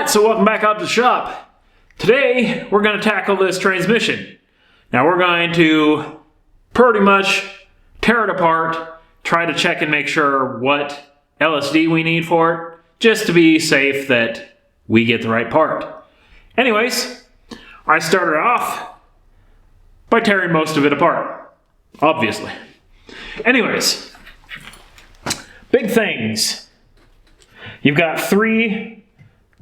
Alright, so welcome back out to the shop. Today, we're going to tackle this transmission. Now we're going to pretty much tear it apart, try to check and make sure what LSD we need for it, just to be safe that we get the right part. Anyways, I started off by tearing most of it apart, obviously. Anyways, big things. You've got 3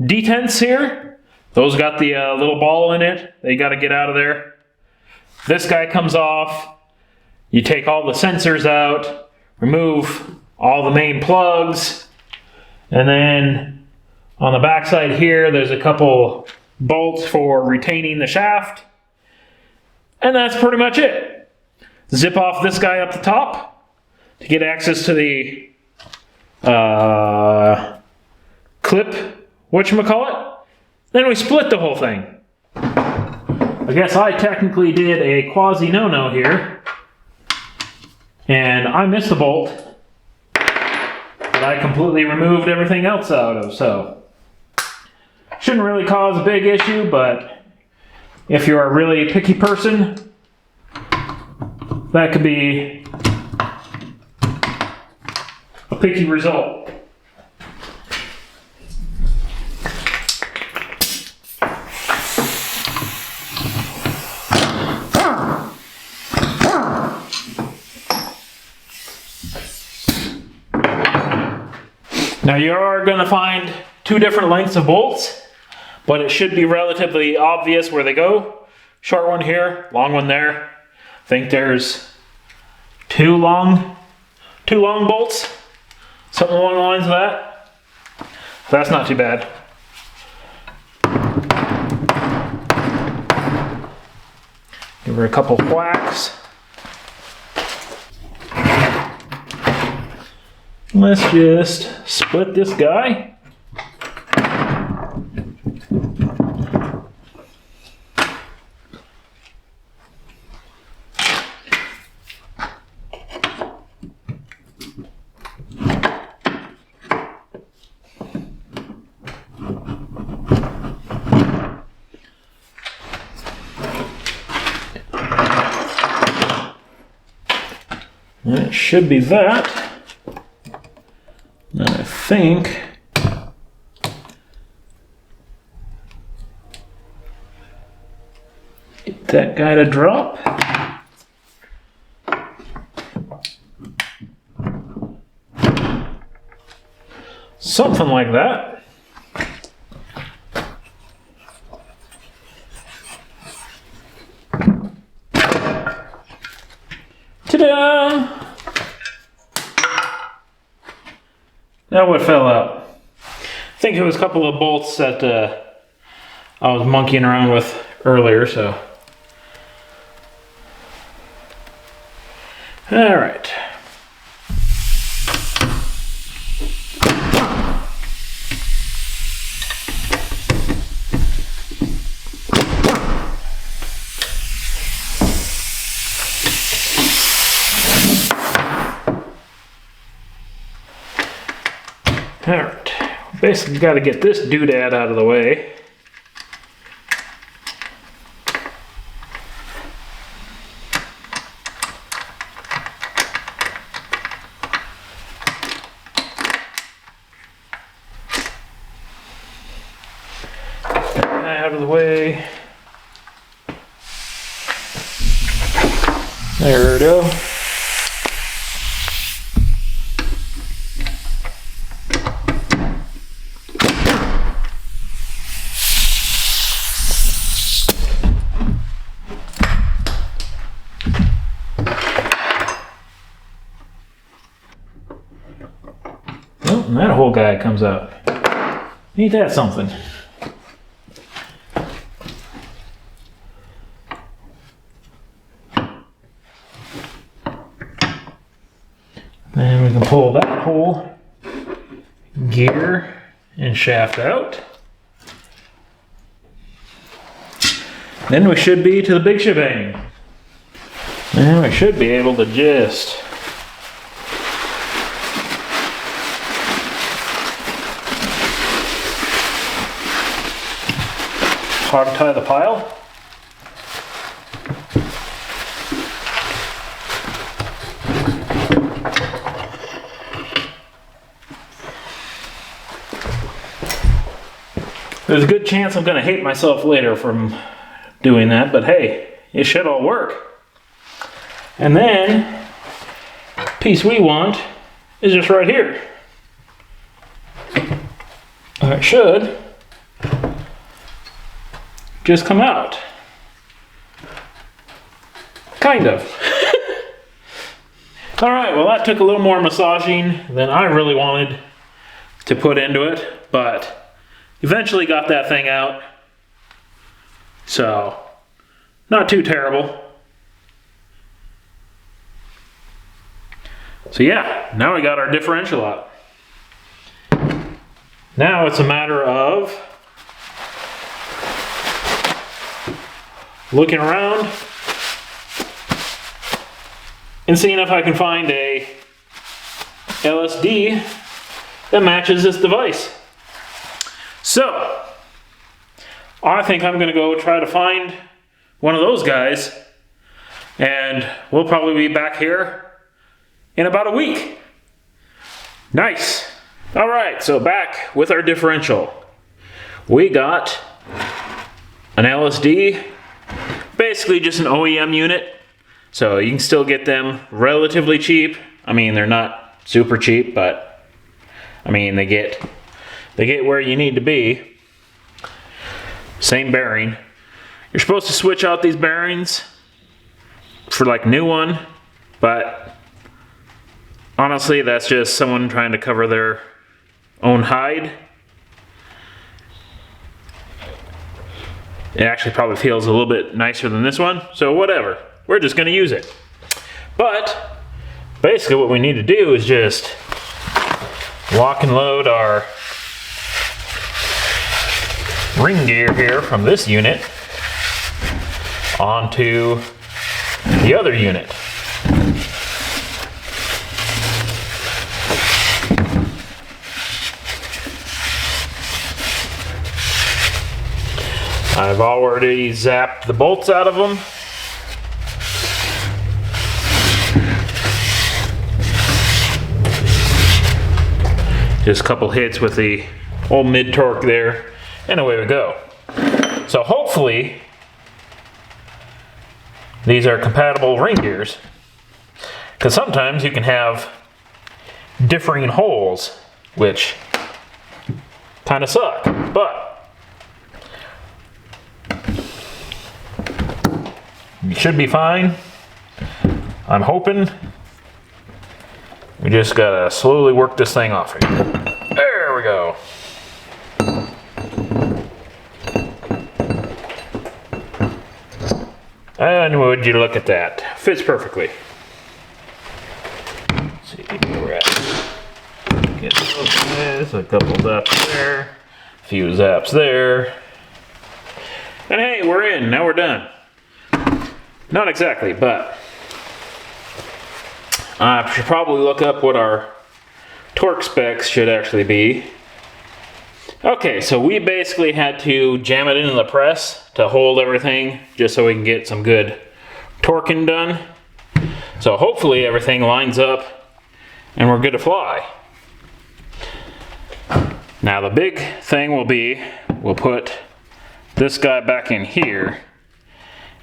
detents here. Those got the little ball in it that you got to get out of there. This guy comes off. You take all the sensors out, remove all the main plugs, and then on the back side here there's a couple bolts for retaining the shaft, and that's pretty much it. Zip off this guy up the top to get access to the clip, whatchamacallit. Then we split the whole thing. I guess I technically did a quasi no-no here, and I missed the bolt that I completely removed everything else out of, so shouldn't really cause a big issue, but if you're a really picky person, that could be a picky result. Now you are going to find 2 different lengths of bolts, but it should be relatively obvious where they go. Short one here, long one there. I think there's 2 long bolts, something along the lines of that. That's not too bad. Give her a couple whacks. Let's just split this guy. That should be that. I think get that guy to drop. Something like that. Ta-da! Now what fell out? I think it was a couple of bolts that I was monkeying around with earlier, so. All right. Alright, basically got to get this doodad out of the way. Out of the way. There we go. And that whole guy comes out. Ain't that something? Then we can pull that whole gear and shaft out. Then we should be to the big shebang. And we should be able to just hog tie the pile. There's a good chance I'm going to hate myself later from doing that, but hey, it should all work. And then, the piece we want is just right here. And it should just come out. Kind of. Alright, well that took a little more massaging than I really wanted to put into it, but eventually got that thing out. So, not too terrible. So yeah, now we got our differential out. Now it's a matter of looking around and seeing if I can find a LSD that matches this device. So, I think I'm going to go try to find one of those guys, and we'll probably be back here in about a week. Nice. All right, so back with our differential. We got an LSD, basically just an OEM unit, so you can still get them relatively cheap. I mean, they're not super cheap, but I mean, they get where you need to be. Same bearing. You're supposed to switch out these bearings for like new one, but honestly, that's just someone trying to cover their own hide. It actually probably feels a little bit nicer than this one, so whatever. We're just going to use it. But basically what we need to do is just lock and load our ring gear here from this unit onto the other unit. I've already zapped the bolts out of them. Just a couple hits with the old mid-torque there, and away we go. So hopefully, these are compatible ring gears, because sometimes you can have differing holes, which kind of suck, but you should be fine. I'm hoping. We just gotta slowly work this thing off here. There we go. And would you look at that? Fits perfectly. Let's see where we're at. Get those, a couple zaps there, a few zaps there. And hey, we're in, now we're done. Not exactly, but I should probably look up what our torque specs should actually be. Okay, so we basically had to jam it into the press to hold everything just so we can get some good torquing done. So hopefully everything lines up and we're good to fly. Now the big thing will be, we'll put this guy back in here,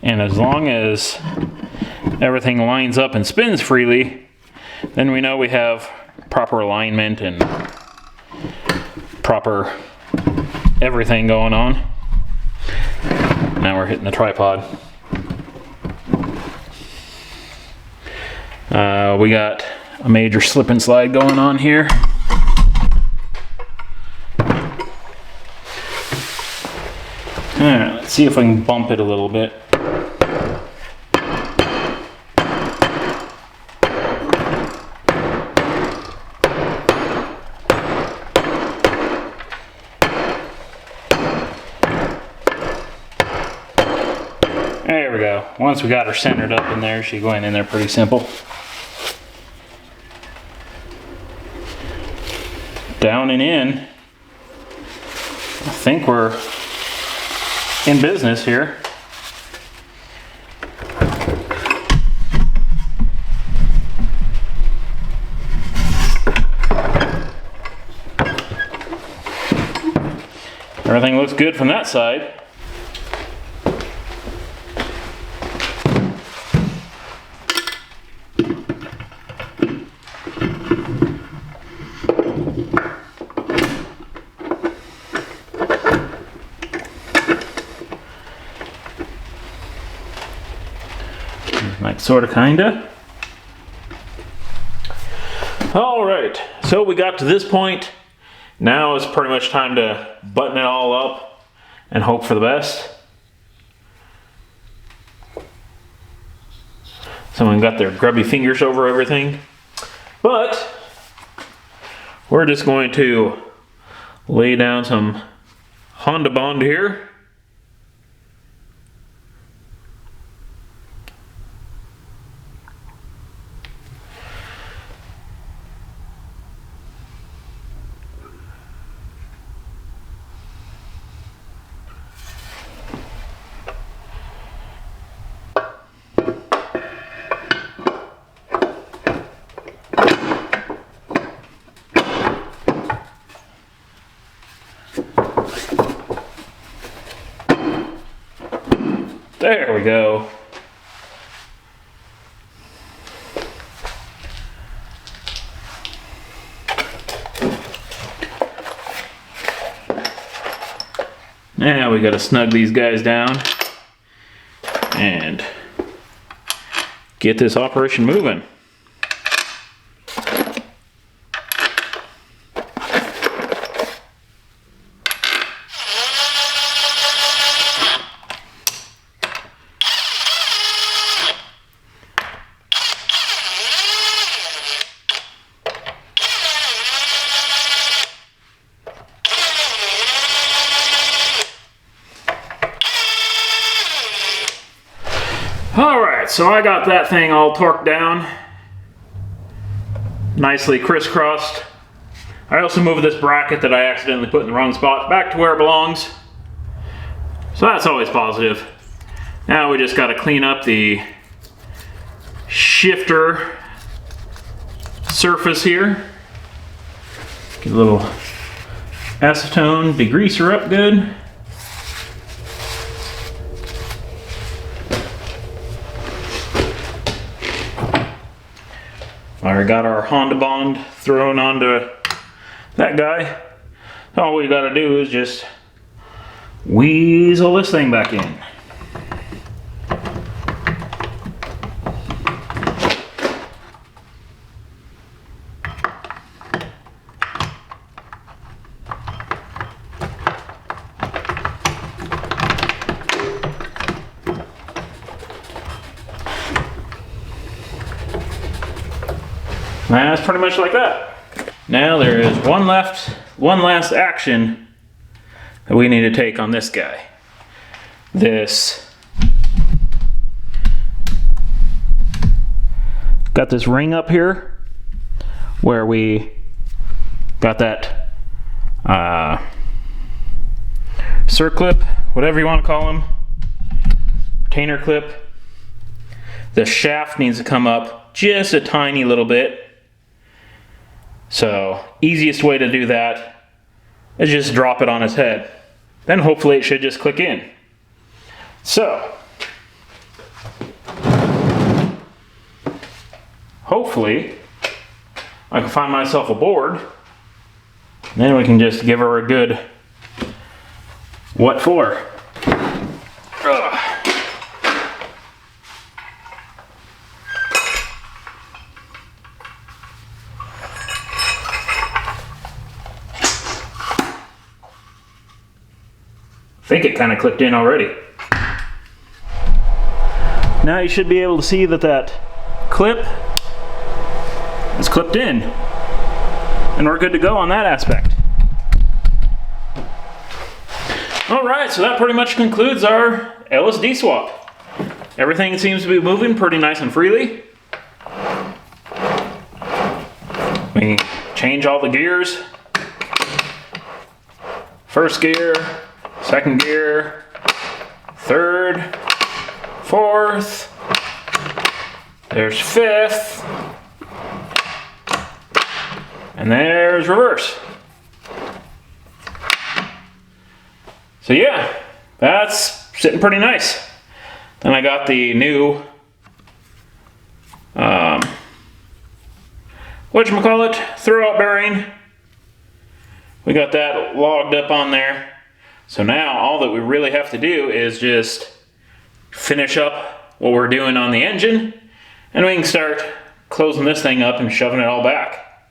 and as long as everything lines up and spins freely, then we know we have proper alignment and proper everything going on. Now we're hitting the tripod. We got a major slip and slide going on here. Alright, let's see if I can bump it a little bit. There we go. Once we got her centered up in there, she's going in there pretty simple. Down and in. I think we're in business here. Everything looks good from that side. Like sorta kinda. All right, so we got to this point. Now it's pretty much time to button it all up and hope for the best. Someone got their grubby fingers over everything. But we're just going to lay down some Honda Bond here. There we go. Now we gotta snug these guys down and get this operation moving. Alright, so I got that thing all torqued down, nicely crisscrossed. I also moved this bracket that I accidentally put in the wrong spot back to where it belongs. So that's always positive. Now we just got to clean up the shifter surface here. Get a little acetone, degrease her up good. Already got our Honda Bond thrown onto that guy. All we got to do is just weasel this thing back in. That's pretty much like that. Now there is one last action that we need to take on this guy. Got this ring up here where we got that circlip, whatever you want to call them, retainer clip. The shaft needs to come up just a tiny little bit. So, easiest way to do that is just drop it on his head. Then hopefully it should just click in. So, hopefully I can find myself a board. Then we can just give her a good what for. Ugh. I think it kind of clicked in already. Now you should be able to see that clip is clipped in. And we're good to go on that aspect. Alright, so that pretty much concludes our LSD swap. Everything seems to be moving pretty nice and freely. We change all the gears. First gear, second gear, third, fourth, there's fifth, and there's reverse. So yeah, that's sitting pretty nice. Then I got the new, whatchamacallit, throwout bearing. We got that logged up on there. So now all that we really have to do is just finish up what we're doing on the engine, and we can start closing this thing up and shoving it all back.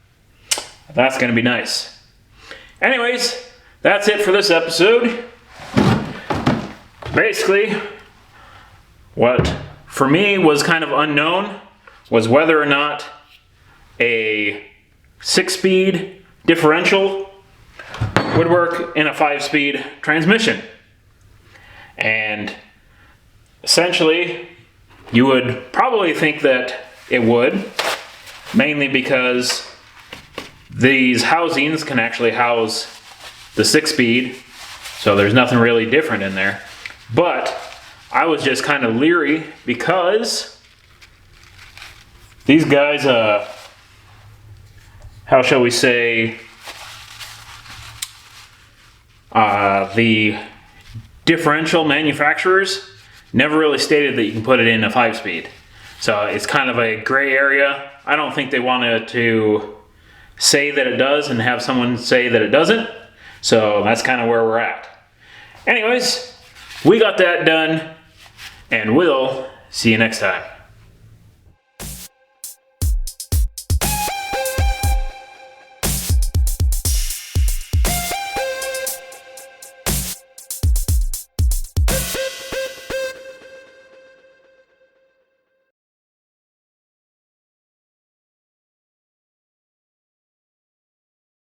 That's gonna be nice. Anyways, that's it for this episode. Basically, what for me was kind of unknown was whether or not a 6-speed differential would work in a 5-speed transmission. And essentially, you would probably think that it would, mainly because these housings can actually house the 6-speed, so there's nothing really different in there. But I was just kind of leery because these guys, how shall we say, the differential manufacturers never really stated that you can put it in a 5-speed. So it's kind of a gray area. I don't think they wanted to say that it does and have someone say that it doesn't. So that's kind of where we're at. Anyways, we got that done, and we'll see you next time.